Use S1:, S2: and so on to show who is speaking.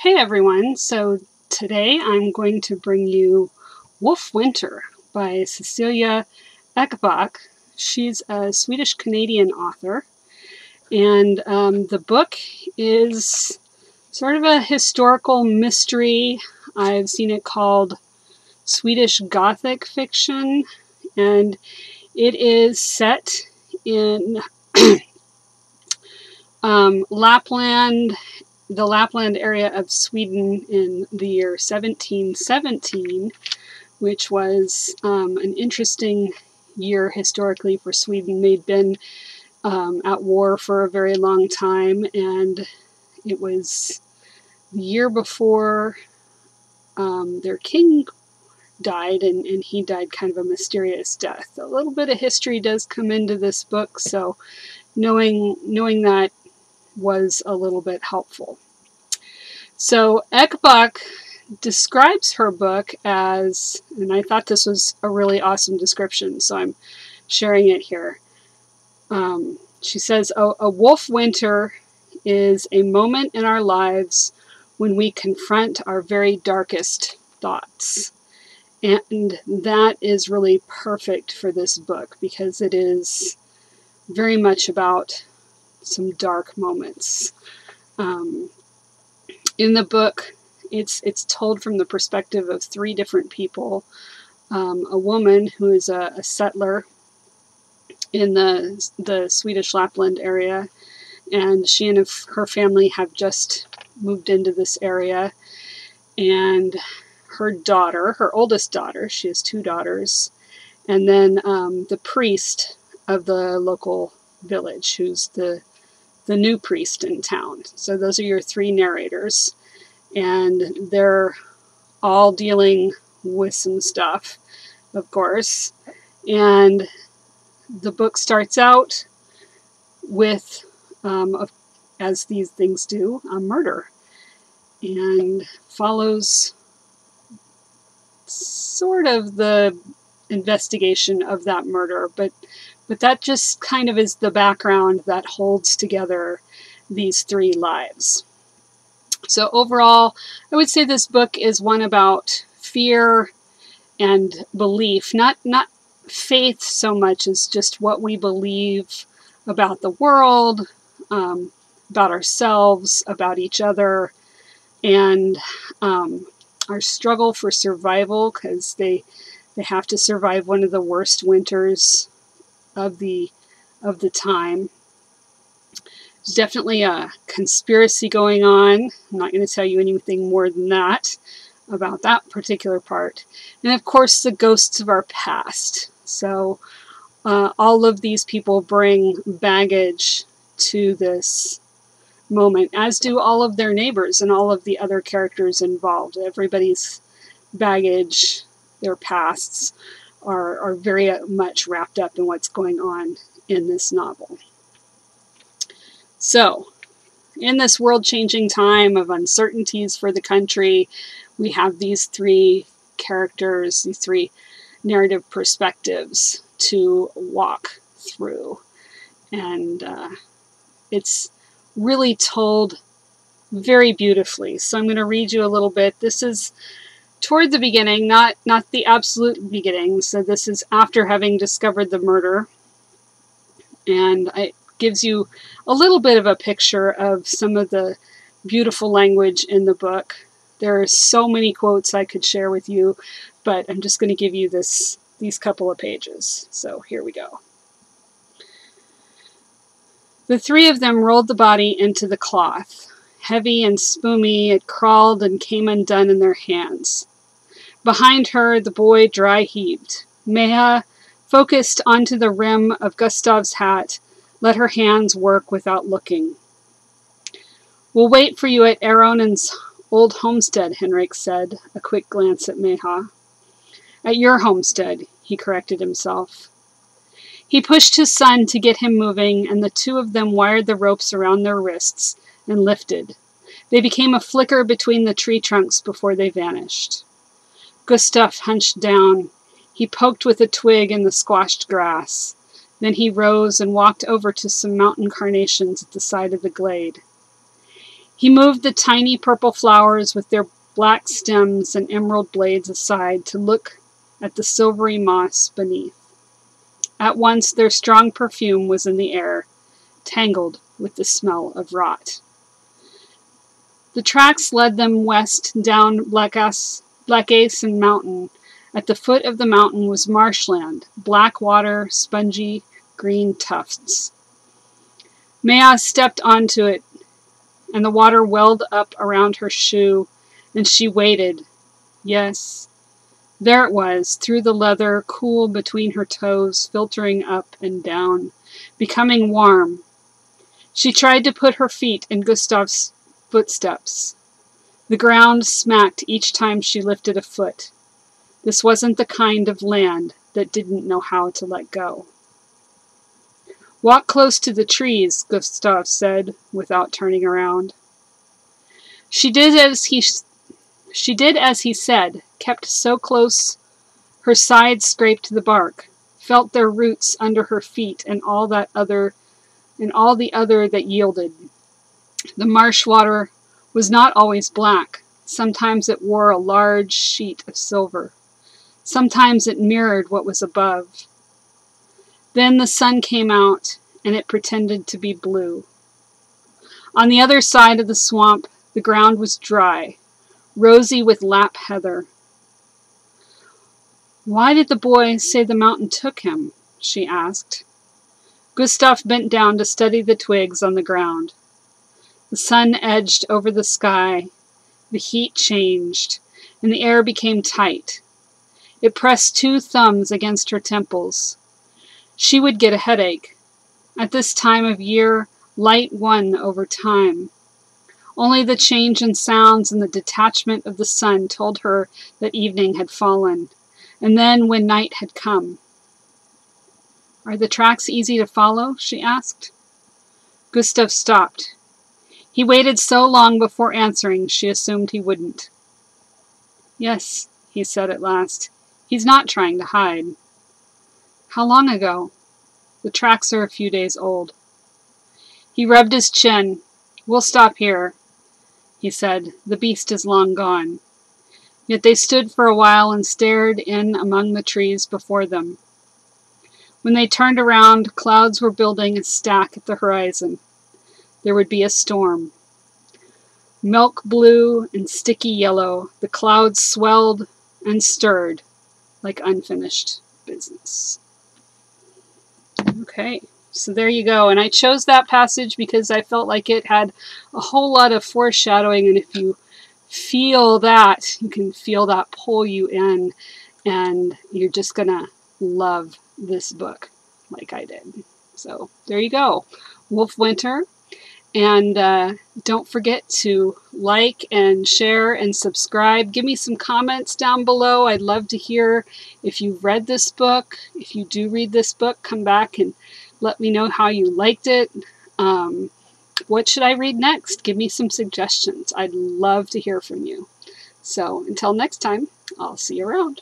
S1: Hey everyone, so today I'm going to bring you Wolf Winter by Cecilia Ekback. She's a Swedish Canadian author, and the book is sort of a historical mystery. I've seen it called Swedish Gothic fiction, and it is set in Lapland, the Lapland area of Sweden in the year 1717, which was an interesting year historically for Sweden. They'd been at war for a very long time, and it was the year before their king died, and he died kind of a mysterious death. A little bit of history does come into this book, so knowing that was a little bit helpful. So Ekback describes her book as, and I thought this was a really awesome description, so I'm sharing it here. She says, a wolf winter is a moment in our lives when we confront our very darkest thoughts. And that is really perfect for this book because it is very much about some dark moments. In the book, it's told from the perspective of three different people. A woman who is a settler in the Swedish Lapland area, and she and her family have just moved into this area, and her daughter, her oldest daughter, she has two daughters, and then the priest of the local village, who's the new priest in town. So those are your three narrators, and they're all dealing with some stuff, of course. And the book starts out with, as these things do, a murder, and follows sort of the investigation of that murder, but that just kind of is the background that holds together these three lives. So overall, I would say this book is one about fear and belief, not faith so much as just what we believe about the world, about ourselves, about each other, and our struggle for survival, because they have to survive one of the worst winters of the time. There's definitely a conspiracy going on. I'm not going to tell you anything more than that about that particular part. And of course, the ghosts of our past. So all of these people bring baggage to this moment, as do all of their neighbors and all of the other characters involved. Everybody's baggage, their pasts, are very much wrapped up in what's going on in this novel. So, in this world-changing time of uncertainties for the country, we have these three characters, these three narrative perspectives to walk through. And it's really told very beautifully. So I'm going to read you a little bit. This is toward the beginning, not the absolute beginning. So this is after having discovered the murder. And it gives you a little bit of a picture of some of the beautiful language in the book. There are so many quotes I could share with you, but I'm just going to give you these couple of pages. So here we go. The three of them rolled the body into the cloth. Heavy and spoomy, it crawled and came undone in their hands. Behind her, the boy dry heaved. Meha, focused onto the rim of Gustav's hat, let her hands work without looking. We'll wait for you at Aronen's old homestead, Henrik said, a quick glance at Meha. At your homestead, he corrected himself. He pushed his son to get him moving, and the two of them wired the ropes around their wrists and lifted. They became a flicker between the tree trunks before they vanished. Gustav hunched down. He poked with a twig in the squashed grass. Then he rose and walked over to some mountain carnations at the side of the glade. He moved the tiny purple flowers with their black stems and emerald blades aside to look at the silvery moss beneath. At once their strong perfume was in the air, tangled with the smell of rot. The tracks led them west down Blackason Mountain. At the foot of the mountain was marshland, black water, spongy green tufts. Maya stepped onto it, and the water welled up around her shoe, and she waited. Yes, there it was, through the leather, cool between her toes, filtering up and down, becoming warm. She tried to put her feet in Gustav's footsteps. The ground smacked each time she lifted a foot. This wasn't the kind of land that didn't know how to let go. Walk close to the trees, Gustav said, without turning around. She did as he said, kept so close her sides scraped the bark, felt their roots under her feet and all the other that yielded. The marsh water was not always black. Sometimes it wore a large sheet of silver. Sometimes it mirrored what was above. Then the sun came out, and it pretended to be blue. On the other side of the swamp, the ground was dry, rosy with lap heather. Why did the boy say the mountain took him? She asked. Gustav bent down to study the twigs on the ground. The sun edged over the sky, the heat changed, and the air became tight. It pressed 2 thumbs against her temples. She would get a headache. At this time of year, light won over time. Only the change in sounds and the detachment of the sun told her that evening had fallen, and then when night had come. Are the tracks easy to follow? She asked. Gustav stopped. He waited so long before answering, she assumed he wouldn't. Yes, he said at last. He's not trying to hide. How long ago? The tracks are a few days old. He rubbed his chin. We'll stop here, he said. The beast is long gone. Yet they stood for a while and stared in among the trees before them. When they turned around, clouds were building a stack at the horizon. There would be a storm. Milk blue and sticky yellow, the clouds swelled and stirred like unfinished business. Okay, so there you go. And I chose that passage because I felt like it had a whole lot of foreshadowing, and if you feel that, you can feel that pull you in, and you're just gonna love this book like I did. So there you go, Wolf Winter. And don't forget to like and share and subscribe. Give me some comments down below. I'd love to hear if you've read this book. If you do read this book, come back and let me know how you liked it. What should I read next? Give me some suggestions. I'd love to hear from you. So until next time, I'll see you around.